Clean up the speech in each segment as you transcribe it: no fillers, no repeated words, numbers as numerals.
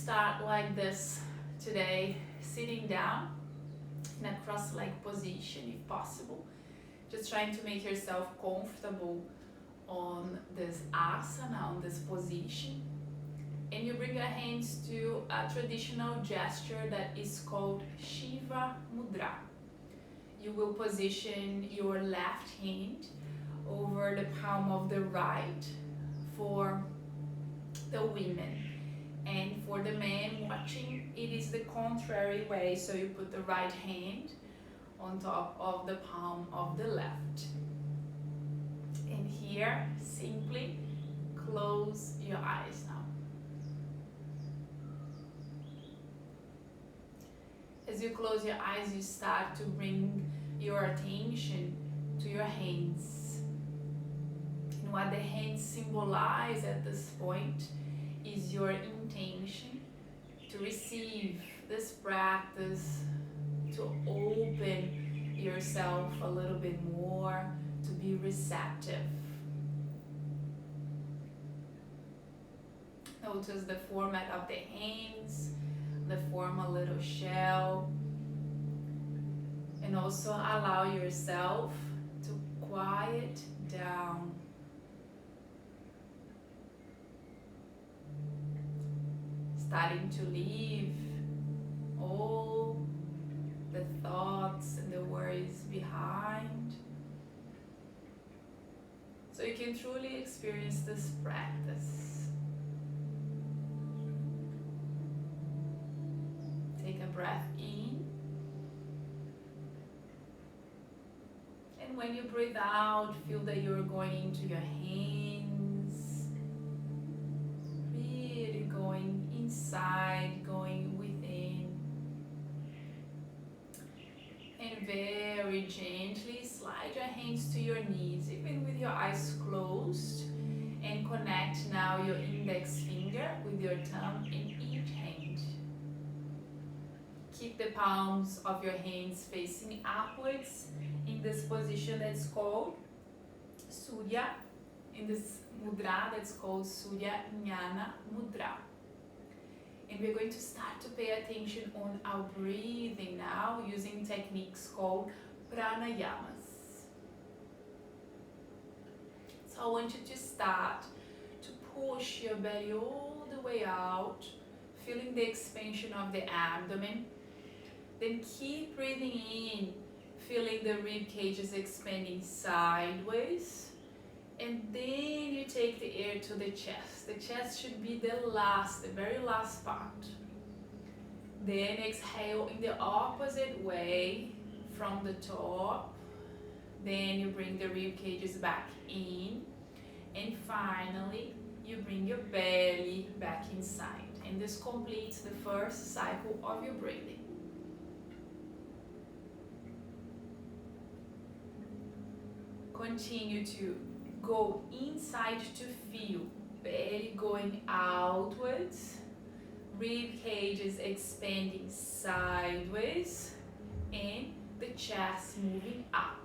start like this today, sitting down in a cross-leg position if possible. Just trying to make yourself comfortable on this asana, on this position. And you bring your hands to a traditional gesture that is called Shiva Mudrá. You will position your left hand over the palm of the right for the women. And for the men watching, it is the contrary way. So you put the right hand on top of the palm of the left. And here, simply close your eyes now. As you close your eyes, you start to bring your attention to your hands. And what the hands symbolize at this point is your intention to receive this practice, to open yourself a little bit more, to be receptive. Notice the format of the hands, they form a little shell, and also allow yourself to quiet down. Starting to leave all the thoughts and the worries behind, so you can truly experience this practice. Take a breath in, and when you breathe out, feel that you're going into your hands, really going inside, going within, and very gently slide your hands to your knees, even with your eyes closed, and connect now your index finger with your thumb in each hand. Keep the palms of your hands facing upwards in this position that's called Surya, in this mudra that's called Surya Jnana Mudra. And we're going to start to pay attention on our breathing now using techniques called Pranayamas. So I want you to start to push your belly all the way out, feeling the expansion of the abdomen. Then keep breathing in, feeling the rib cages expanding sideways. And then you take the air to the chest. The chest should be the very last part. Then exhale in the opposite way from the top. Then you bring the rib cages back in. And finally, you bring your belly back inside. And this completes the first cycle of your breathing. Continue to go inside to feel belly going outwards, rib cages expanding sideways, and the chest moving up.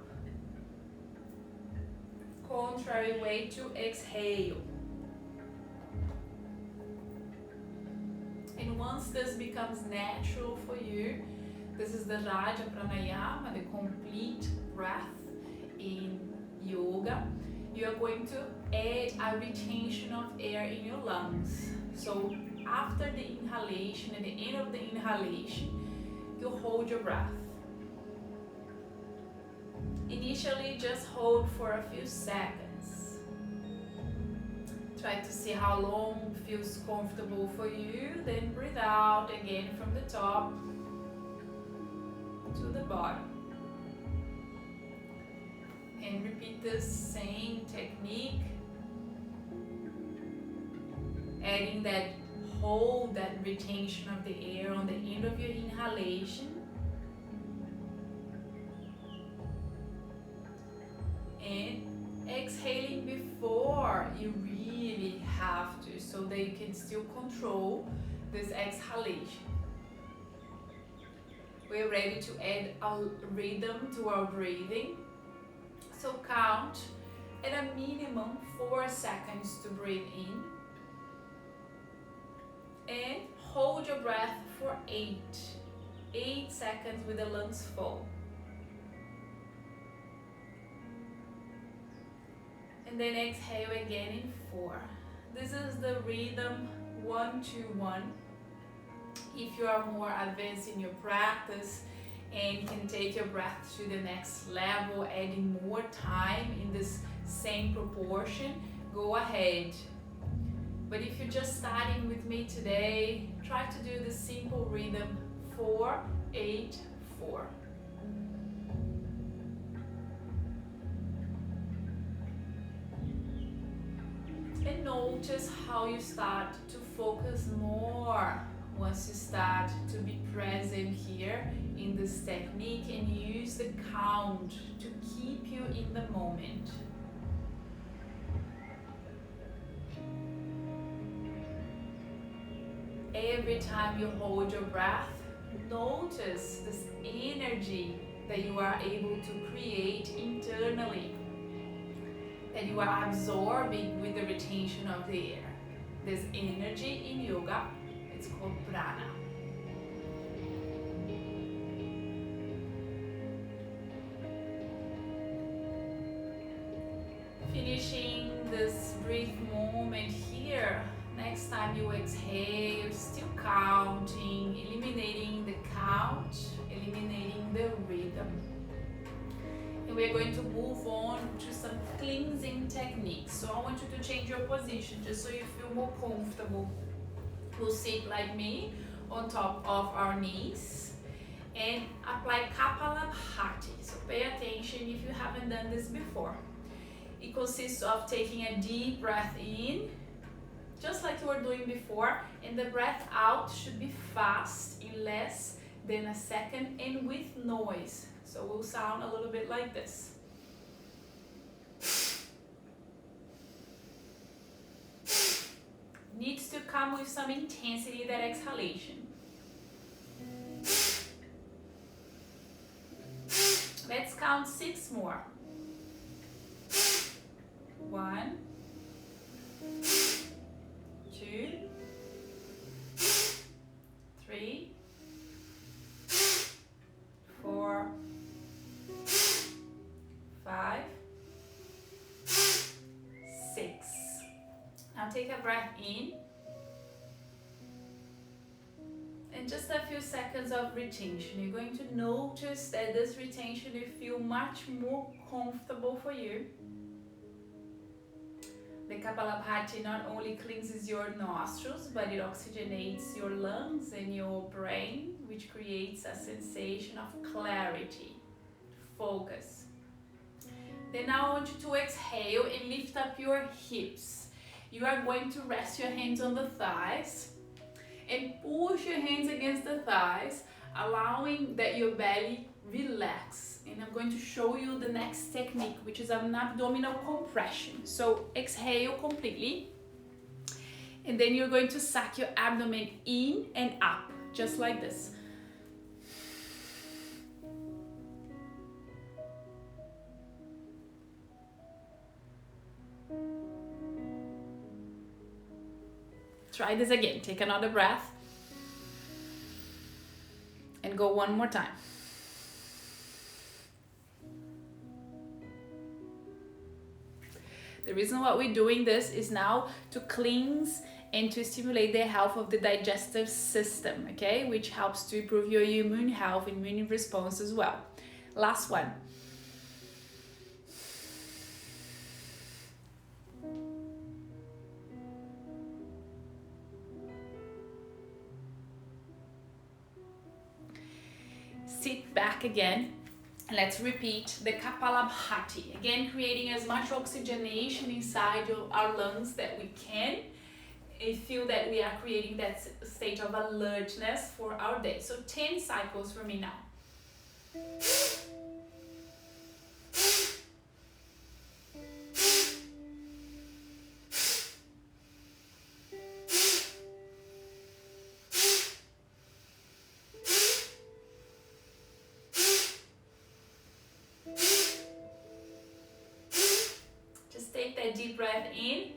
Contrary way to exhale. And once this becomes natural for you, this is the Raja Pranayama, the complete breath in yoga. You are going to add a retention of air in your lungs. So after the inhalation, at the end of the inhalation, you hold your breath. Initially, just hold for a few seconds. Try to see how long feels comfortable for you. Then breathe out again from the top to the bottom. And repeat the same technique, adding that hold, that retention of the air on the end of your inhalation, and exhaling before you really have to, so that you can still control this exhalation. We're ready to add a rhythm to our breathing. So count at a minimum 4 seconds to breathe in, and hold your breath for 8 seconds with the lungs full. And then exhale again in 4. This is the rhythm 1-2-1. If you are more advanced in your practice and can take your breath to the next level, adding more time in this same proportion, go ahead. But if you're just starting with me today, try to do the simple rhythm 4-8-4. And notice how you start to focus more once you start to be present here in this technique and use the count to keep you in the moment. Every time you hold your breath, notice this energy that you are able to create internally, that you are absorbing with the retention of the air. This energy in yoga, it's called prana. Finishing this brief moment here. Next time you exhale, still counting, eliminating the count, eliminating the rhythm. And we're going to move on to some cleansing techniques. So I want you to change your position just so you feel more comfortable. We'll sit like me on top of our knees and apply Kapalabhati. So pay attention if you haven't done this before. It consists of taking a deep breath in, just like you were doing before, and the breath out should be fast in less than a second and with noise. So we'll sound a little bit like this. Needs to come with some intensity, that exhalation. Let's count 6 more. 1, 2, 3, 4, 5, 6. Now take a breath in. And just a few seconds of retention. You're going to notice that this retention will feel much more comfortable for you. The Kapalabhati not only cleanses your nostrils, but it oxygenates your lungs and your brain, which creates a sensation of clarity, focus. Then now I want you to exhale and lift up your hips. You are going to rest your hands on the thighs and push your hands against the thighs, allowing that your belly relax. And I'm going to show you the next technique, which is an abdominal compression. So exhale completely, and then you're going to suck your abdomen in and up, just like this. Try this again. Take another breath and go one more time. The reason why we're doing this is now to cleanse and to stimulate the health of the digestive system, okay? Which helps to improve your immune health, immune response as well. Last one. Sit back again. Let's repeat the Kapalabhati. Again, creating as much oxygenation inside our lungs that we can. And feel that we are creating that state of alertness for our day. So 10 cycles for me now. Take that deep breath in,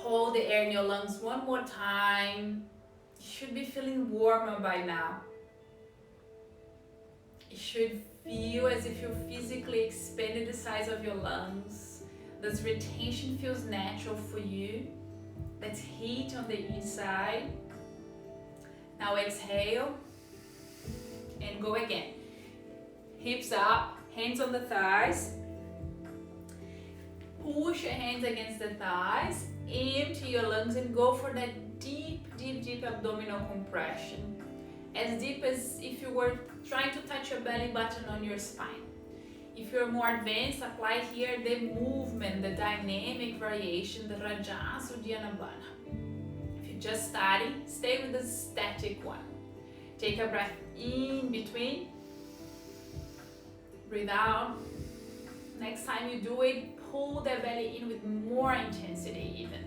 hold the air in your lungs one more time. You should be feeling warmer by now. You should feel as if you physically expanded the size of your lungs. This retention feels natural for you. That's heat on the inside. Now exhale and go again. Hips up, hands on the thighs. Push your hands against the thighs, empty your lungs and go for that deep, deep, deep abdominal compression. As deep as if you were trying to touch your belly button on your spine. If you're more advanced, apply here the movement, the dynamic variation, the Rajas Uddiyana Bana. If you're just starting, stay with the static one. Take a breath in between. Breathe out. Next time you do it, pull the belly in with more intensity even.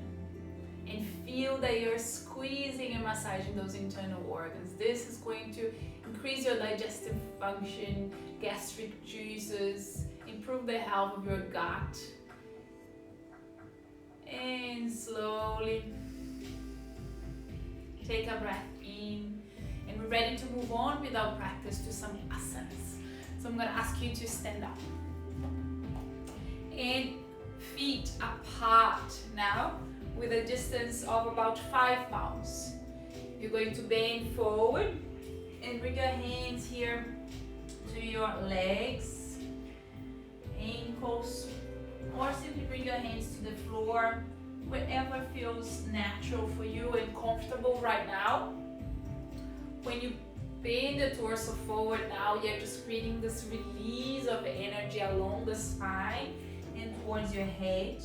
And feel that you're squeezing and massaging those internal organs. This is going to increase your digestive function, gastric juices, improve the health of your gut. And slowly take a breath in. And we're ready to move on with our practice to some asanas. So I'm going to ask you to stand up. And feet apart now with a distance of about 5 pounds. You're going to bend forward and bring your hands here to your legs, ankles, or simply bring your hands to the floor, wherever feels natural for you and comfortable right now. When you bend the torso forward now, you're just creating this release of energy along the spine and towards your head.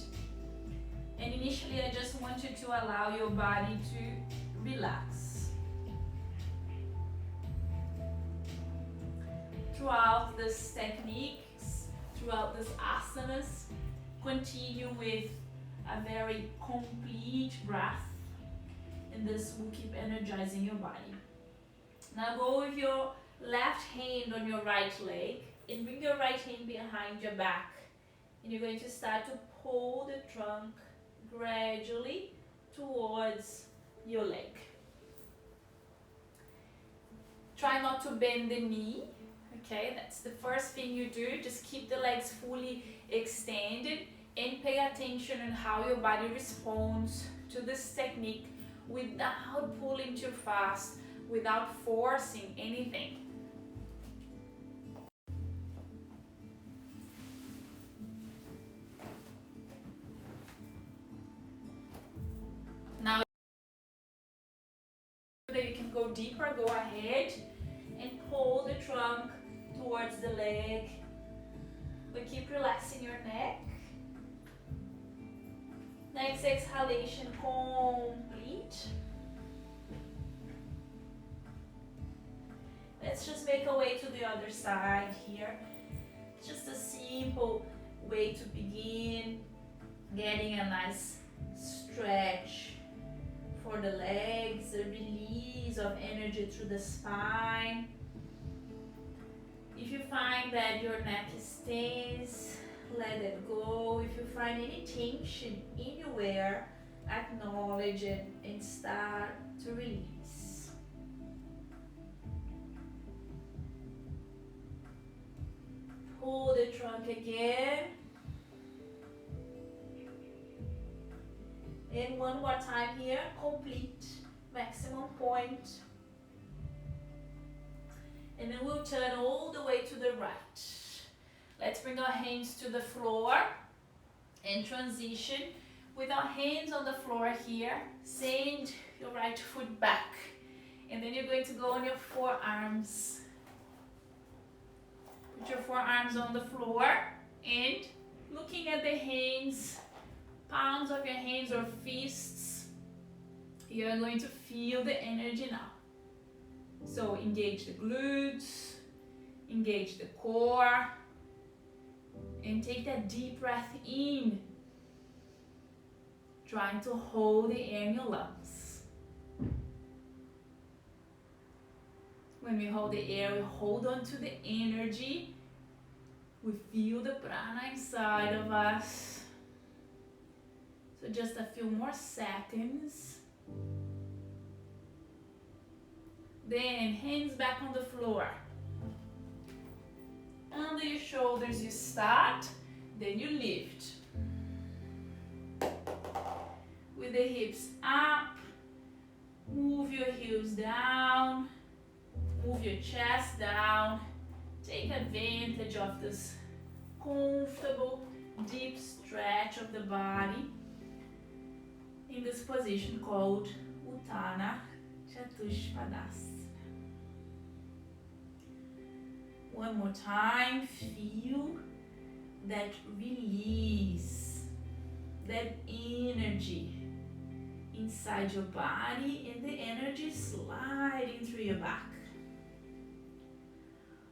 And initially I just want you to allow your body to relax. Throughout this techniques, throughout this asanas, continue with a very complete breath, and this will keep energizing your body. Now go with your left hand on your right leg and bring your right hand behind your back. And you're going to start to pull the trunk gradually towards your leg. Try not to bend the knee, okay? That's the first thing you do. Just keep the legs fully extended and pay attention on how your body responds to this technique without pulling too fast, without forcing anything. Now that you can go deeper, go ahead and pull the trunk towards the leg, but keep relaxing your neck. Next exhalation complete. Let's just make our way to the other side here. Just a simple way to begin, getting a nice stretch for the legs, a release of energy through the spine. If you find that your neck is tense, let it go. If you find any tension anywhere, acknowledge it and start to release. Pull the trunk again. And one more time here, complete, maximum point. And then we'll turn all the way to the right. Let's bring our hands to the floor and transition with our hands on the floor here. Send your right foot back. And then you're going to go on your forearms. Put your forearms on the floor and looking at the hands, palms of your hands or fists, you're going to feel the energy now. So engage the glutes, engage the core, and take that deep breath in, trying to hold the air in your lungs. When we hold the air, we hold on to the energy. We feel the prana inside of us. So just a few more seconds. Then hands back on the floor. Under your shoulders you start, then you lift. With the hips up, move your heels down, move your chest down. Take advantage of this comfortable, deep stretch of the body in this position called Uttana Chatuspadasana. One more time, feel that release, that energy inside your body and the energy sliding through your back.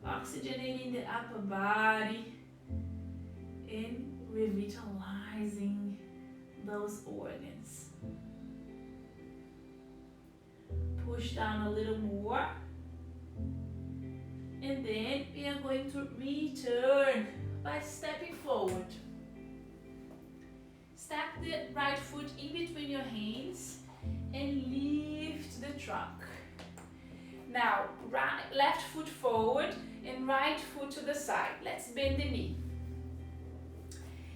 Oxygenating the upper body and revitalizing those organs. Push down a little more. And then we are going to return by stepping forward. Step the right foot in between your hands and lift the trunk. Now, left foot forward and right foot to the side. Let's bend the knee.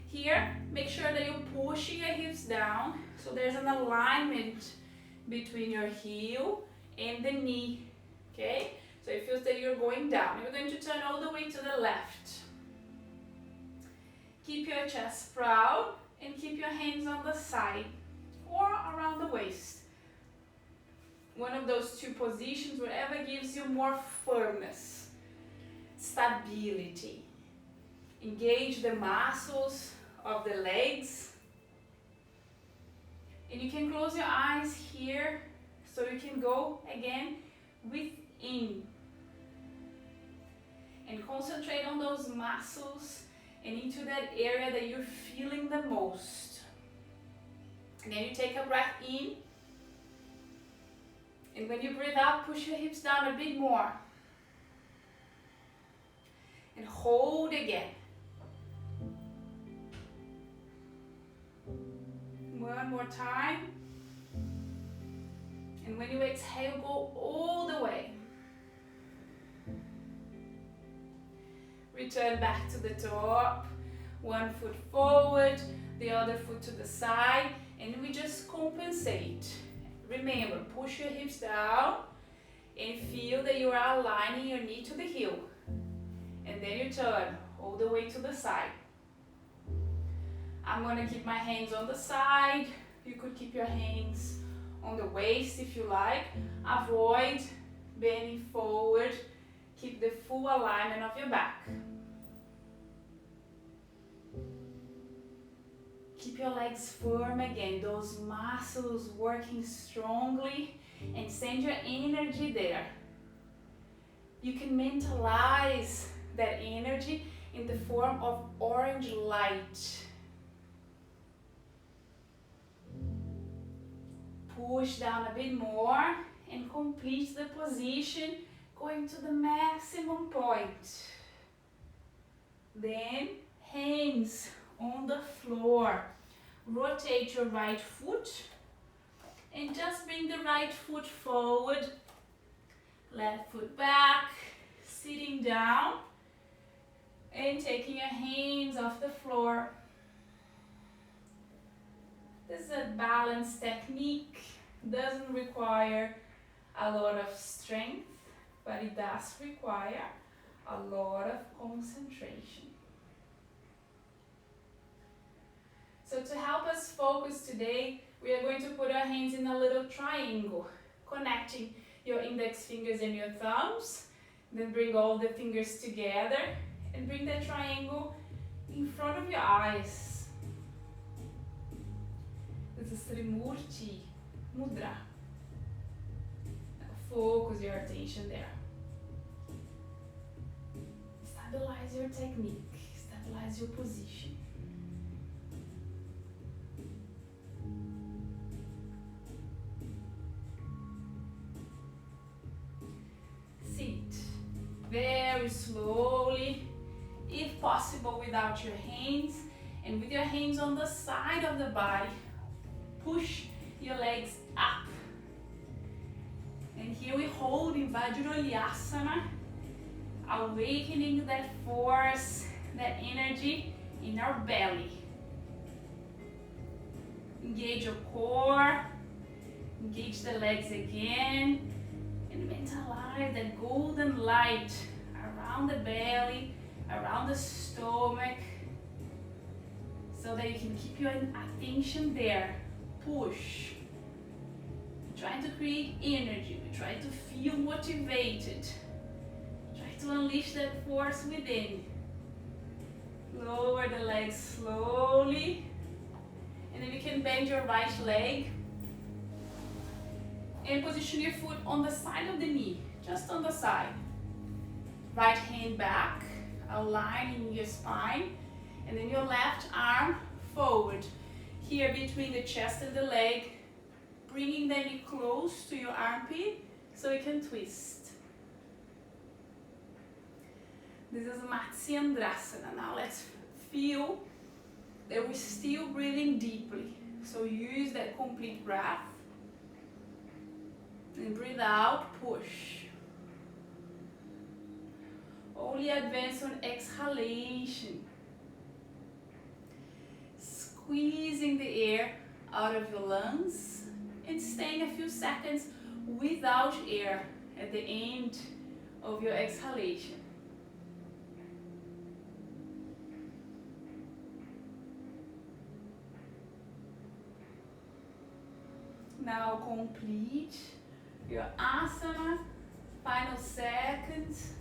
Here, make sure that you're pushing your hips down so there's an alignment between your heel and the knee. Okay? So it feels that you're going down. You're going to turn all the way to the left. Keep your chest proud and keep your hands on the side or around the waist. One of those two positions, whatever gives you more firmness, stability. Engage the muscles of the legs. And you can close your eyes here so you can go again within. And concentrate on those muscles and into that area that you're feeling the most. And then you take a breath in. And when you breathe out, push your hips down a bit more. And hold again. One more time. And when you exhale, go all the way. Return back to the top. One foot forward, the other foot to the side, and we just compensate. Remember, push your hips down and feel that you are aligning your knee to the heel. And then you turn all the way to the side. I'm going to keep my hands on the side. You could keep your hands on the waist if you like. Avoid bending forward. Keep the full alignment of your back. Keep your legs firm again, those muscles working strongly, and send your energy there. You can mentalize that energy in the form of orange light. Push down a bit more and complete the position, going to the maximum point. Then hands on the floor. Rotate your right foot and just bring the right foot forward. Left foot back, sitting down and taking your hands off the floor. This is a balanced technique. Doesn't require a lot of strength, but it does require a lot of concentration. So to help us focus today, we are going to put our hands in a little triangle, connecting your index fingers and your thumbs. Then bring all the fingers together and bring the triangle in front of your eyes. This is Trimurti, Mudrá. Now focus your attention there. Stabilize your technique, stabilize your position. Sit very slowly, if possible without your hands, and with your hands on the side of the body, push your legs up. And here we hold in Vajrayogasana, awakening that force, that energy in our belly. Engage your core, engage the legs again, and mentalize that golden light around the belly, around the stomach, so that you can keep your attention there. Push. We're trying to create energy. We try to feel motivated. Try to unleash that force within. Lower the legs slowly. And then you can bend your right leg. And position your foot on the side of the knee. Just on the side. Right hand back. Aligning your spine. And then your left arm forward. Here between the chest and the leg. Bringing the knee close to your armpit so you can twist. This is Matsyendrasana. Now let's feel that we're still breathing deeply. So use that complete breath. And breathe out, push. Only advance on exhalation. Squeezing the air out of your lungs and staying a few seconds without air at the end of your exhalation. Now complete your asana, final seconds.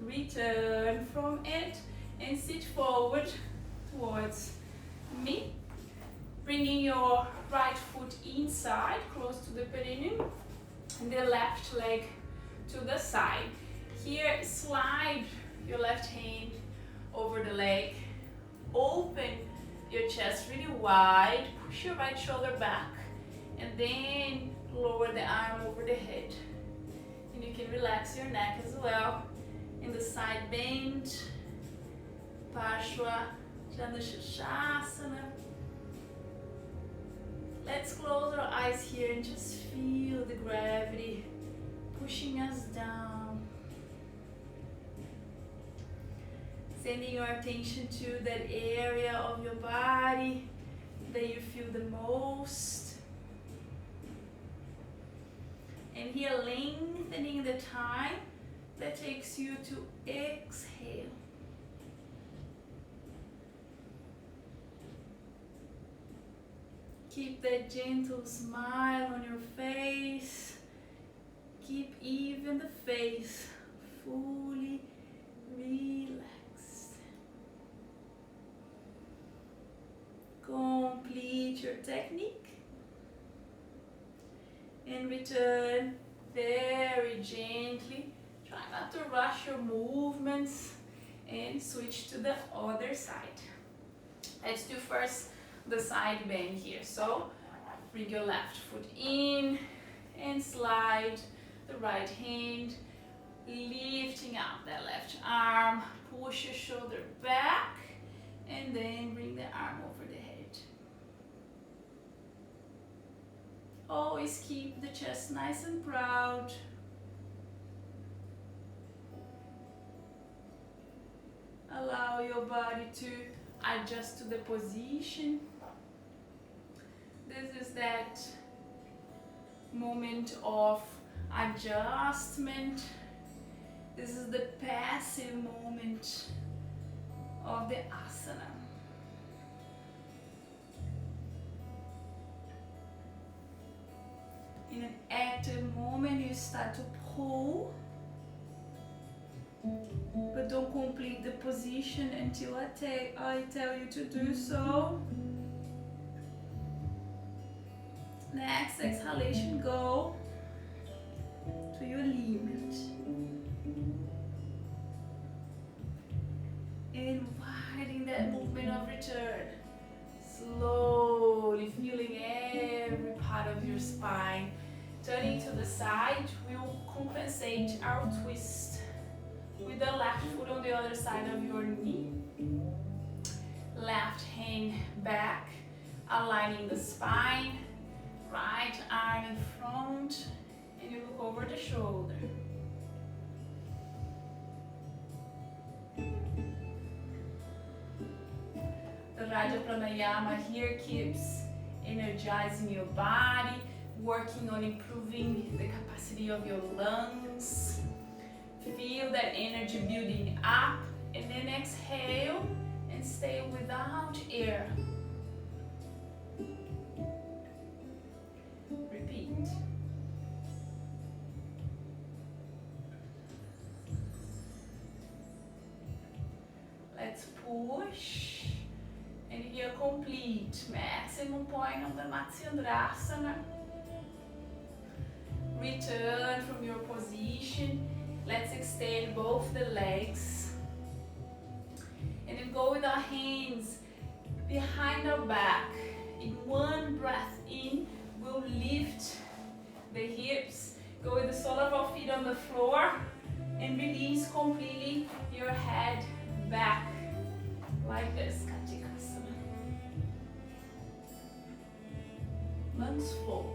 Return from it and sit forward towards me. Bringing your right foot inside, close to the perineum, and the left leg to the side. Here, slide your left hand over the leg. Open your chest really wide. Push your right shoulder back. And then lower the arm over the head. And you can relax your neck as well. In the side bend. Parshva Chandrashasana. Let's close our eyes here and just feel the gravity pushing us down. Sending your attention to that area of your body that you feel the most. And here lengthening the time that takes you to exhale. Keep that gentle smile on your face. Keep even the face fully relaxed. Complete your technique. And return very gently. Try not to rush your movements. And switch to the other side. Let's do first the side bend here. So bring your left foot in and slide the right hand, lifting up that left arm. Push your shoulder back and then bring the arm over the head. Always keep the chest nice and proud. Allow your body to adjust to the position. This is that moment of adjustment. This is the passive moment of the asana. In an active moment, you start to pull, but don't complete the position until I tell you to do so. Next exhalation, go to your limit. And widen that movement of return. Slowly feeling every part of your spine. Turning to the side, we'll compensate our twist with the left foot on the other side of your knee. Left hand back. Aligning the spine, right arm in front, and you look over the shoulder. The Raja Pranayama here keeps energizing your body, working on improving the capacity of your lungs. Feel that energy building up, and then exhale and stay without air. Repeat. Let's push. And here complete. Maximum point on the Matsyendrasana. Return from your position. Let's extend both the legs. And then go with our hands behind our back. In one breath in, we'll lift the hips. Go with the sole of our feet on the floor. And release completely your head back. Like this. Katikasana. Lungs full.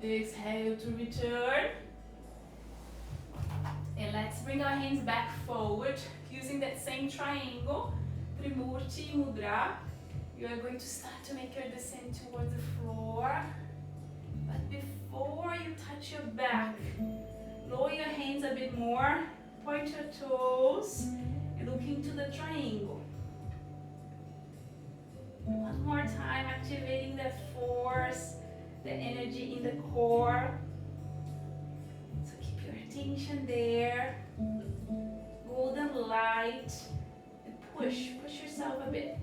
Exhale to return. And let's bring our hands back forward using that same triangle. Trimurti Mudrá. You are going to start to make your descent towards the floor. But before you touch your back, lower your hands a bit more. Point your toes and look into the triangle. One more time, activating that force, the energy in the core. So keep your attention there. Golden light. And push yourself a bit.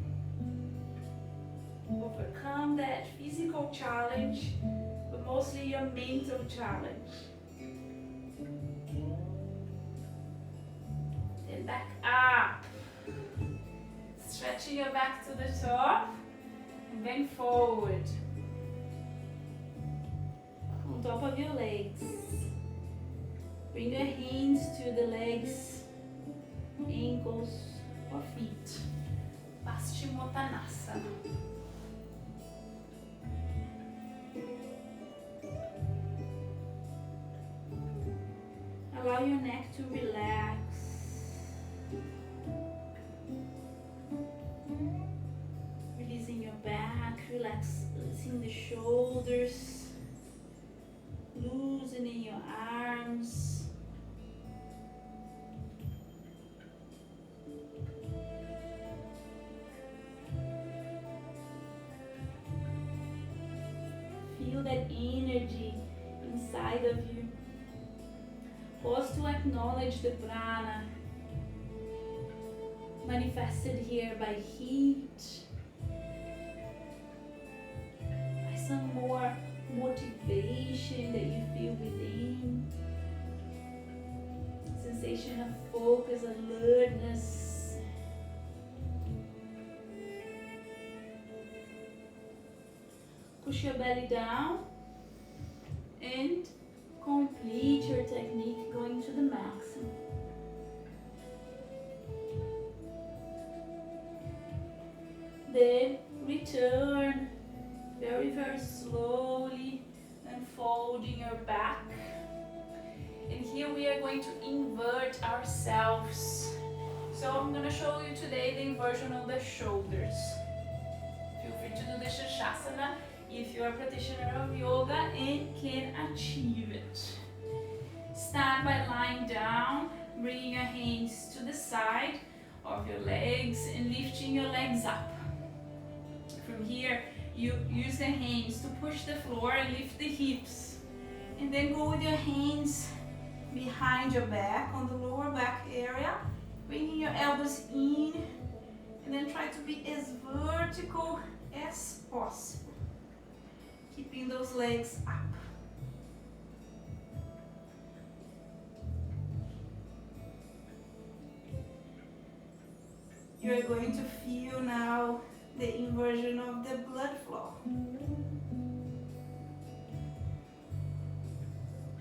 Overcome that physical challenge, but mostly your mental challenge. Then back up. Stretching your back to the top. And then forward. On top of your legs. Bring your hands to the legs, ankles, or feet. Paschimottanasana. Allow your neck to relax. Releasing your back, relaxing the shoulders. Loosening your arms. Feel that energy inside of you. Pause to acknowledge the prana manifested here by heat, by some more motivation that you feel within, sensation of focus, alertness. Push your belly down and complete your technique going to the maximum. Then return very, very slowly, unfolding your back. And here we are going to invert ourselves. So I'm going to show you today the inversion of the shoulders. Feel free to do the Shirshasana if you are a practitioner of yoga and can achieve it. Start by lying down, bringing your hands to the side of your legs and lifting your legs up. From here, you use the hands to push the floor and lift the hips. And then go with your hands behind your back on the lower back area, bringing your elbows in, and then try to be as vertical as possible. Keeping those legs up. You're going to feel now the inversion of the blood flow.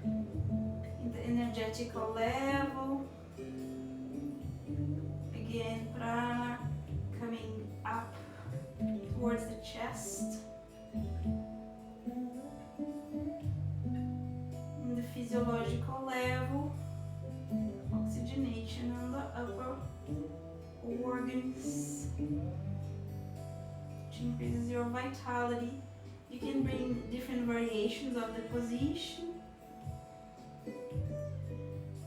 In the energetical level. again, prana coming up towards the chest. In the physiological level, oxygenation on the upper organs, which increases your vitality. You can bring different variations of the position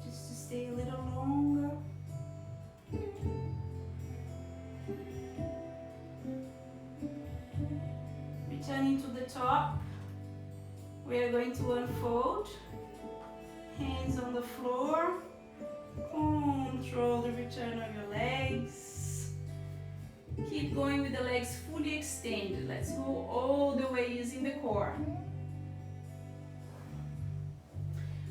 just to stay a little longer. Returning to the top, we are going to unfold, hands on the floor, control the return of your legs. Keep going with the legs fully extended. Let's go all the way using the core.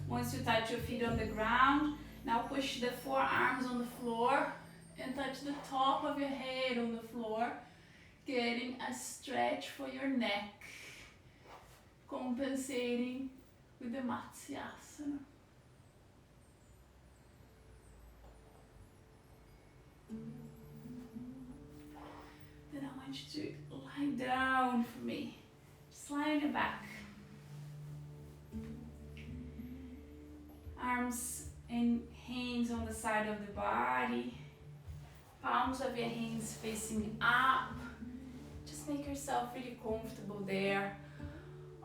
Once you touch your feet on the ground, now push the forearms on the floor and touch the top of your head on the floor, getting a stretch for your neck, compensating with the Asana. Then I want you to lie down for me. Just lie on your back. Arms and hands on the side of the body. Palms of your hands facing up. Just make yourself really comfortable there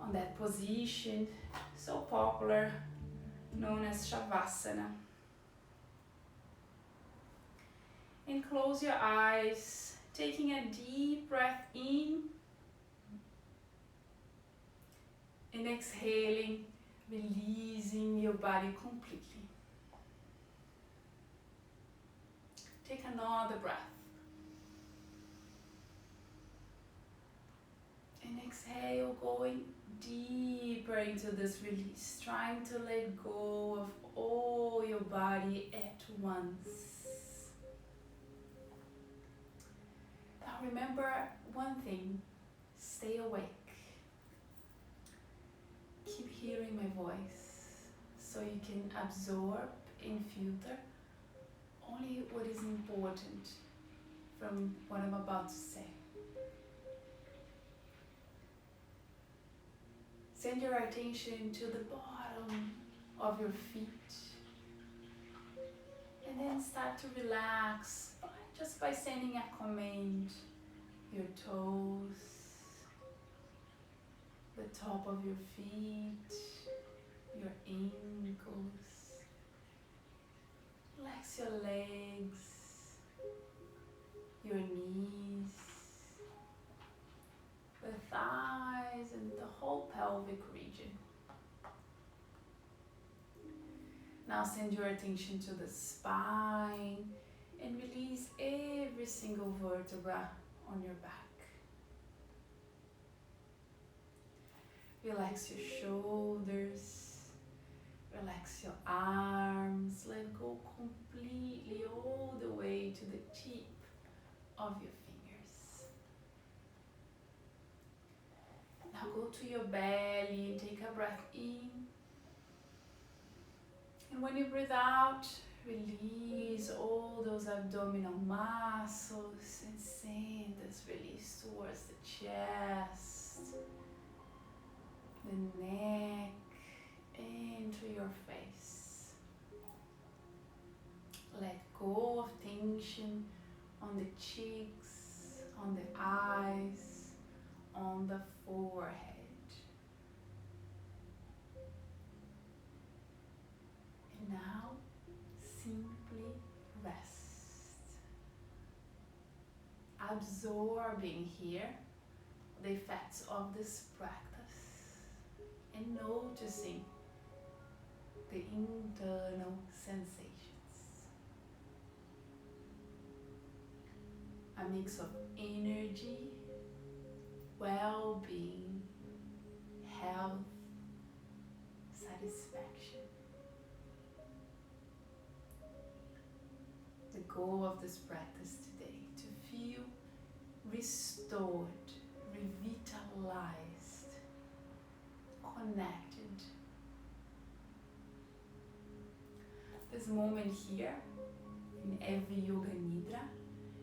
on that position, so popular, known as Shavasana. And close your eyes, taking a deep breath in and exhaling, releasing your body completely. Take another breath. And exhale, going deeper into this release, trying to let go of all your body at once. Now remember one thing, stay awake. Keep hearing my voice so you can absorb and filter only what is important from what I'm about to say. Send your attention to the bottom of your feet and then start to relax just by sending a command. Your toes, the top of your feet, your ankles. Relax your legs, your knees, the thighs and the whole pelvic region. Now send your attention to the spine and release every single vertebra on your back. Relax your shoulders, relax your arms, let go completely all the way to the tip of your fingers. Now go to your belly and take a breath in. And when you breathe out, release all those abdominal muscles and send this release towards the chest, the neck, and to your face. Let go of tension on the cheeks, on the eyes, on the forehead. And now, simply rest. Absorbing here the effects of this practice and noticing the internal sensations. A mix of energy, well-being, health, satisfaction. The goal of this practice today, to feel restored, revitalized, connected. This moment here in every Yoganidra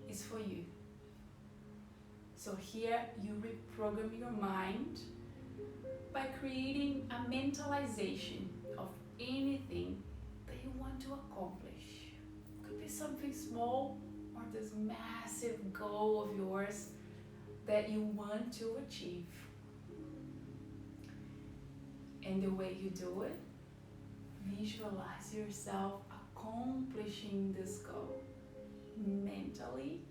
is for you. So here you reprogram your mind by creating a mentalization of anything that you want to accomplish. Could be something small or this massive goal of yours that you want to achieve. And the way you do it, visualize yourself accomplishing this goal. Mentally,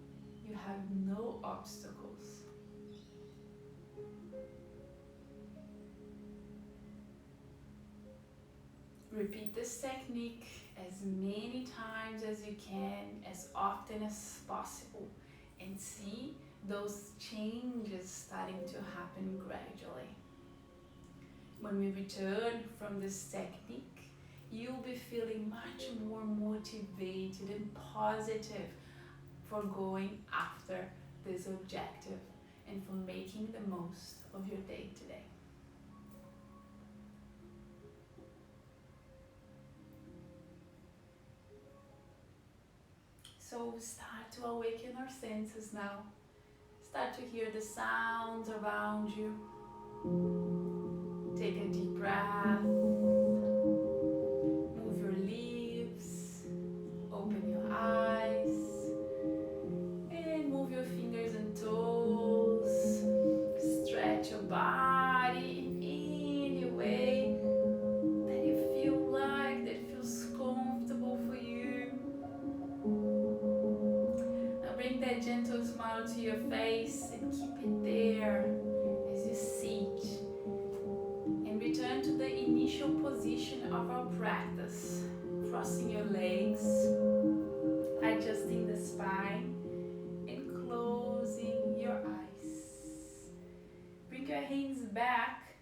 you have no obstacles. Repeat this technique as many times as you can, as often as possible, and see those changes starting to happen gradually. When we return from this technique, you'll be feeling much more motivated and positive for going after this objective and for making the most of your day today. So start to awaken our senses now. Start to hear the sounds around you. Take a deep breath. Move your lips. Open your eyes. And move your fingers and toes. Stretch your body in any way that you feel like, that feels comfortable for you. Now bring that gentle smile to your face and keep it there as you sit. And return to the initial position of our practice. Crossing your legs, adjusting the spine, and closing your eyes. Bring your hands back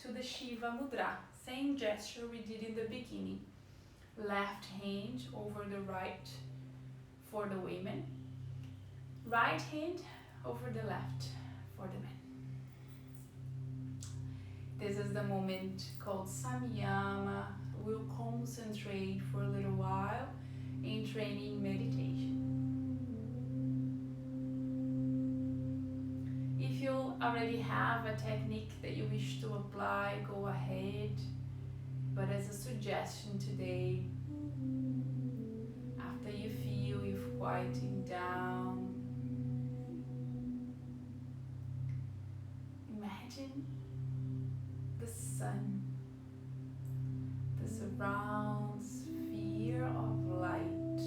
to the Shiva Mudra. Same gesture we did in the beginning. Left hand over the right for the women. Right hand over the left for the men. This is the moment called Samyama. We'll concentrate for a little while in training meditation. If you already have a technique that you wish to apply, go ahead. But as a suggestion today, after you feel you've quieting down, imagine the sun, the surround sphere of light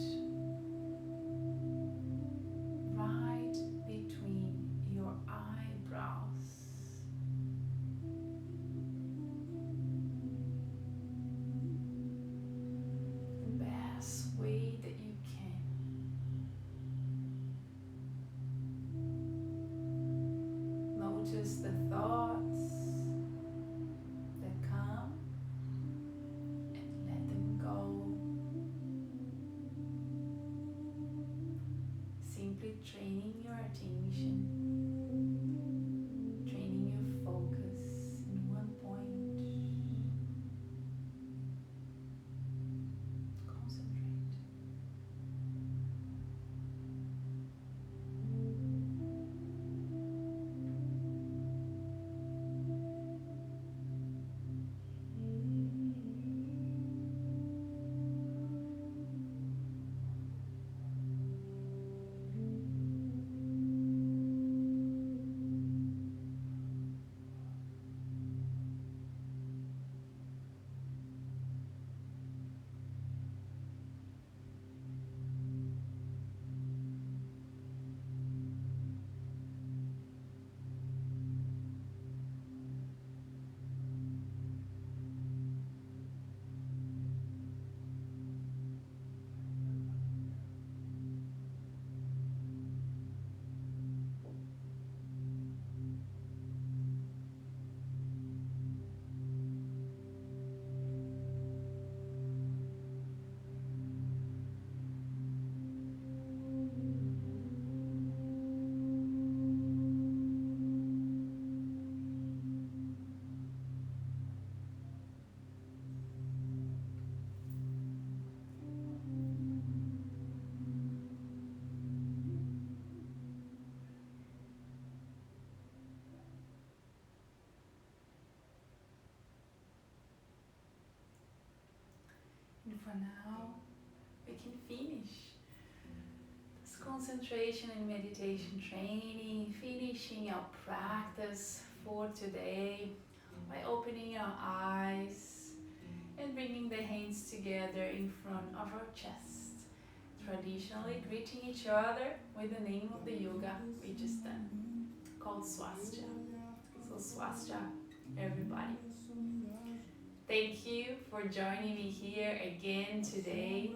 right between your eyebrows. The best way that you can. Notice the thoughts that come and let them go. Simply training your attention, training your focus in one point. Concentrate. for now, we can finish this concentration and meditation training, finishing our practice for today by opening our eyes and bringing the hands together in front of our chest, traditionally greeting each other with the name of the yoga we just done, called swastika. So swastika, everybody. Thank you for joining me here again today.